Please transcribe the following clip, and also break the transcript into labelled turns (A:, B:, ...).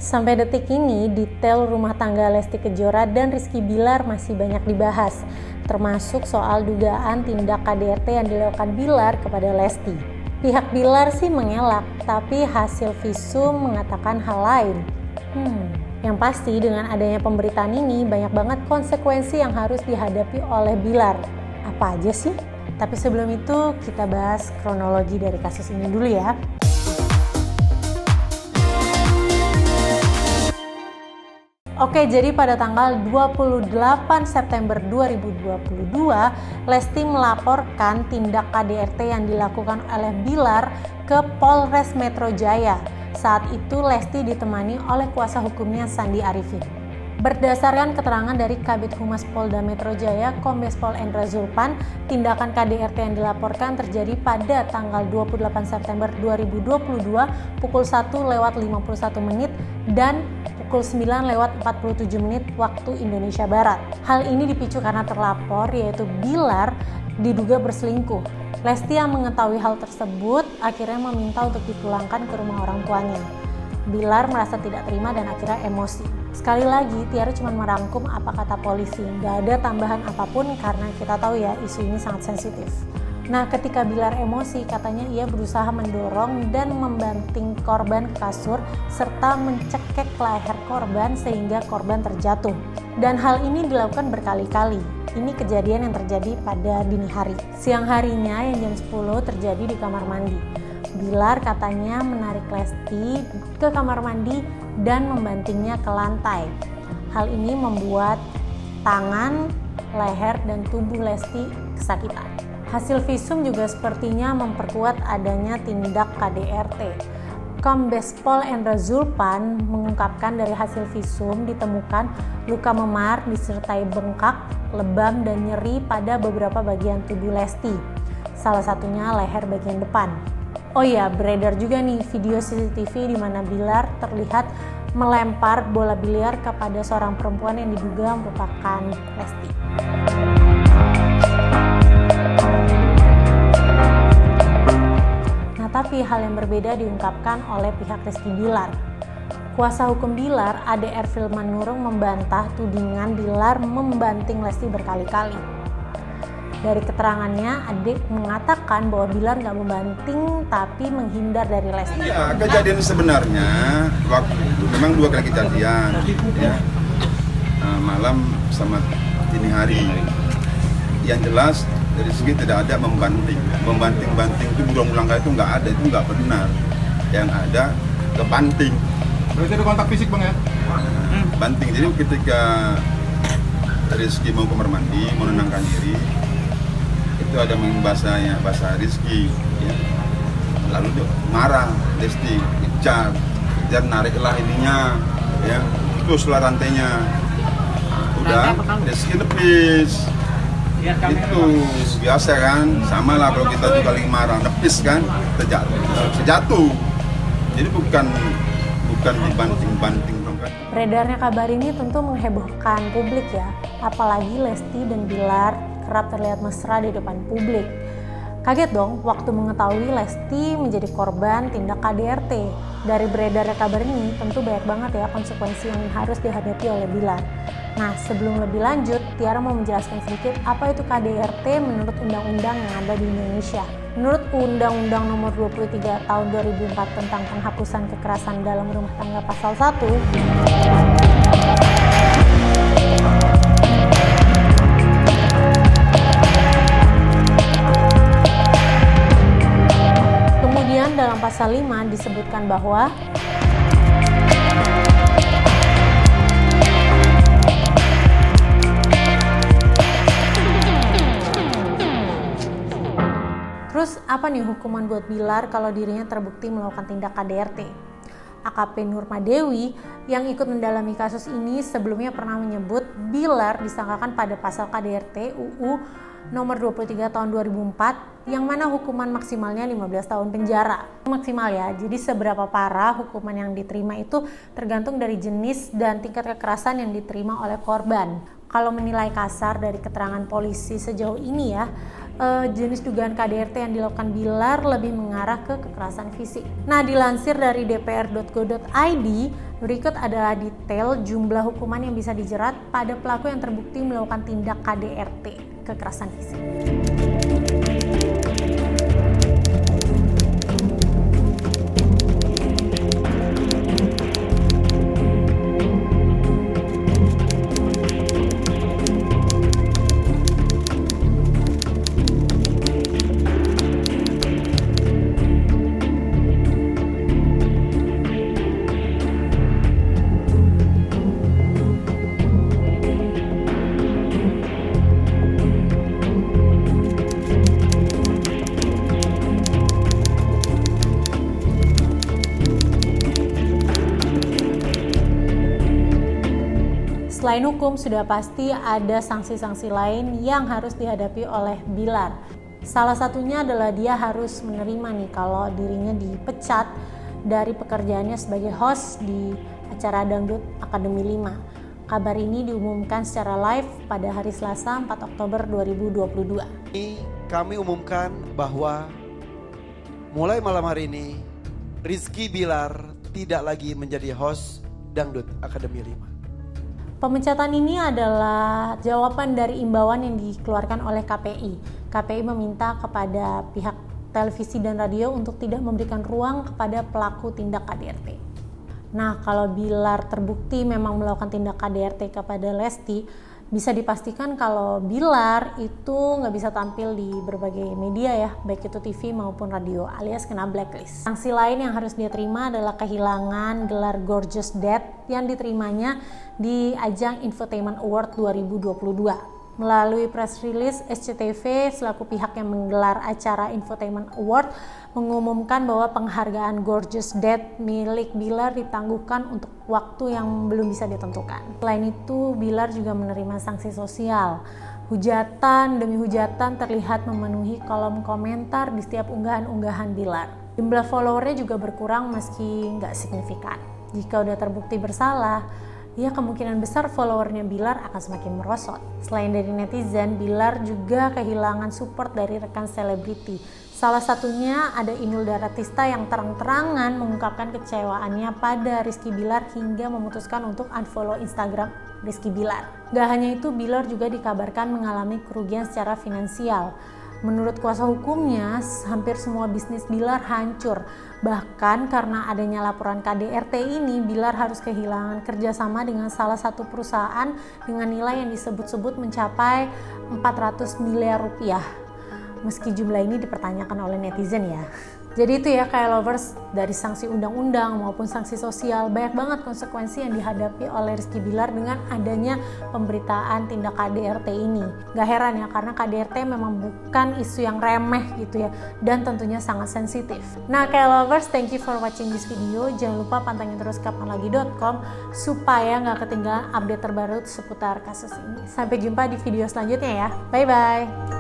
A: Sampai detik ini, detail rumah tangga Lesti Kejora dan Rizky Bilar masih banyak dibahas, termasuk soal dugaan tindak KDRT yang dilakukan Bilar kepada Lesti. Pihak Bilar sih mengelak, tapi hasil visum mengatakan hal lain. Yang pasti dengan adanya pemberitaan ini banyak banget konsekuensi yang harus dihadapi oleh Bilar. Apa aja sih? Tapi sebelum itu kita bahas kronologi dari kasus ini dulu ya. Oke, jadi pada tanggal 28 September 2022, Lesti melaporkan tindak KDRT yang dilakukan oleh Bilar ke Polres Metro Jaya. Saat itu Lesti ditemani oleh kuasa hukumnya Sandi Arifin. Berdasarkan keterangan dari Kabid Humas Polda Metro Jaya, Kombes Pol Endra Zulpan, tindakan KDRT yang dilaporkan terjadi pada tanggal 28 September 2022 pukul 1:51 dan pukul 9:47 waktu Indonesia Barat. Hal ini dipicu karena terlapor yaitu Bilar diduga berselingkuh. Lesti yang mengetahui hal tersebut akhirnya meminta untuk dipulangkan ke rumah orang tuanya. Bilar merasa tidak terima dan akhirnya emosi. Sekali lagi, Tiara cuma merangkum apa kata polisi, nggak ada tambahan apapun karena kita tahu ya isu ini sangat sensitif. Nah, ketika Bilar emosi, katanya ia berusaha mendorong dan membanting korban ke kasur serta mencekek leher korban sehingga korban terjatuh. Dan hal ini dilakukan berkali-kali. Ini kejadian yang terjadi pada dini hari. Siang harinya yang jam 10 terjadi di kamar mandi. Bilar katanya menarik Lesti ke kamar mandi dan membantingnya ke lantai. Hal ini membuat tangan, leher, dan tubuh Lesti kesakitan. Hasil visum juga sepertinya memperkuat adanya tindak KDRT. Kombes Pol Endra Zulpan mengungkapkan dari hasil visum ditemukan luka memar disertai bengkak, lebam, dan nyeri pada beberapa bagian tubuh Lesti. Salah satunya leher bagian depan. Oh iya, beredar juga nih video CCTV di mana Bilar terlihat melempar bola biliar kepada seorang perempuan yang diduga merupakan Lesti. Nah, tapi hal yang berbeda diungkapkan oleh pihak Rizky Bilar. Kuasa hukum Bilar, ADR Filman Nurung, membantah tudingan Bilar membanting Lesti berkali-kali. Dari keterangannya, adik mengatakan bahwa Bilar nggak membanting tapi menghindar dari Lesti.
B: Ya, kejadian sebenarnya memang dua kali kejadian, ya. Malam sama dini hari. Yang jelas dari segi tidak ada membanting itu berulang-ulang kali itu nggak ada, itu nggak benar. Yang ada kebanting.
C: Berarti ada kontak fisik bang ya?
B: Banting. Jadi ketika Rizky mau kamar mandi, mau menenangkan diri, itu ada bahasa Rizky, ya. Lalu dia marah, Lesti kejar nariklah ininya, ya, putuslah rantainya. Udah, Rizky nepis. Itu biasa kan, sama lah kalau kita juga lagi marah, nepis kan, terjatuh. Jadi bukan dibanting-banting dong kan.
A: Beredarnya kabar ini tentu menghebohkan publik ya, apalagi Lesti dan Bilar kerap terlihat mesra di depan publik. Kaget dong waktu mengetahui Lesti menjadi korban tindak KDRT. Dari beredarnya kabar ini tentu banyak banget ya konsekuensi yang harus dihadapi oleh Bilar. Nah, sebelum lebih lanjut, Tiara mau menjelaskan sedikit apa itu KDRT menurut undang-undang yang ada di Indonesia. Menurut Undang-Undang Nomor 23 Tahun 2004 tentang penghapusan kekerasan dalam rumah tangga pasal 1, dalam pasal 5 disebutkan bahwa terus apa nih hukuman buat Bilar kalau dirinya terbukti melakukan tindak KDRT? AKP Nurmadewi yang ikut mendalami kasus ini sebelumnya pernah menyebut Bilar disangkakan pada pasal KDRT UU Nomor 23 Tahun 2004 yang mana hukuman maksimalnya 15 tahun penjara. Maksimal ya, jadi seberapa parah hukuman yang diterima itu tergantung dari jenis dan tingkat kekerasan yang diterima oleh korban. Kalau menilai kasar dari keterangan polisi sejauh ini ya, jenis dugaan KDRT yang dilakukan Bilar lebih mengarah ke kekerasan fisik. Nah, dilansir dari dpr.go.id, berikut adalah detail jumlah hukuman yang bisa dijerat pada pelaku yang terbukti melakukan tindak KDRT, kekerasan fisik. Selain hukum, sudah pasti ada sanksi-sanksi lain yang harus dihadapi oleh Bilar. Salah satunya adalah dia harus menerima nih kalau dirinya dipecat dari pekerjaannya sebagai host di acara Dangdut Akademi 5. Kabar ini diumumkan secara live pada hari Selasa 4 Oktober 2022.
D: Kami umumkan bahwa mulai malam hari ini Rizky Bilar tidak lagi menjadi host Dangdut Akademi 5.
A: Pemecatan ini adalah jawaban dari imbauan yang dikeluarkan oleh KPI. KPI meminta kepada pihak televisi dan radio untuk tidak memberikan ruang kepada pelaku tindak KDRT. Nah, kalau Bilar terbukti memang melakukan tindak KDRT kepada Lesti, bisa dipastikan kalau Bilar itu nggak bisa tampil di berbagai media ya, baik itu TV maupun radio, alias kena blacklist. Sanksi lain yang harus dia terima adalah kehilangan gelar Gorgeous Dad yang diterimanya di ajang Infotainment Award 2022. Melalui press release, SCTV selaku pihak yang menggelar acara Infotainment Award mengumumkan bahwa penghargaan Gorgeous Dad milik Bilar ditangguhkan untuk waktu yang belum bisa ditentukan. Selain itu, Bilar juga menerima sanksi sosial. Hujatan demi hujatan terlihat memenuhi kolom komentar di setiap unggahan-unggahan Bilar. Jumlah followernya juga berkurang meski nggak signifikan. Jika udah terbukti bersalah, ya kemungkinan besar followernya Bilar akan semakin merosot. Selain dari netizen, Bilar juga kehilangan support dari rekan selebriti. Salah satunya ada Inul Daratista yang terang-terangan mengungkapkan kecewaannya pada Rizky Bilar hingga memutuskan untuk unfollow Instagram Rizky Bilar. Gak hanya itu, Bilar juga dikabarkan mengalami kerugian secara finansial. Menurut kuasa hukumnya, hampir semua bisnis Bilar hancur. Bahkan karena adanya laporan KDRT ini, Bilar harus kehilangan kerjasama dengan salah satu perusahaan dengan nilai yang disebut-sebut mencapai 400 miliar rupiah. Meski jumlah ini dipertanyakan oleh netizen ya. Jadi itu ya KLovers, dari sanksi undang-undang maupun sanksi sosial, banyak banget konsekuensi yang dihadapi oleh Rizky Bilar dengan adanya pemberitaan tindak KDRT ini. Gak heran ya, karena KDRT memang bukan isu yang remeh gitu ya, dan tentunya sangat sensitif. Nah KLovers, thank you for watching this video. Jangan lupa pantengin terus kapanlagi.com supaya gak ketinggalan update terbaru seputar kasus ini. Sampai jumpa di video selanjutnya ya. Bye-bye.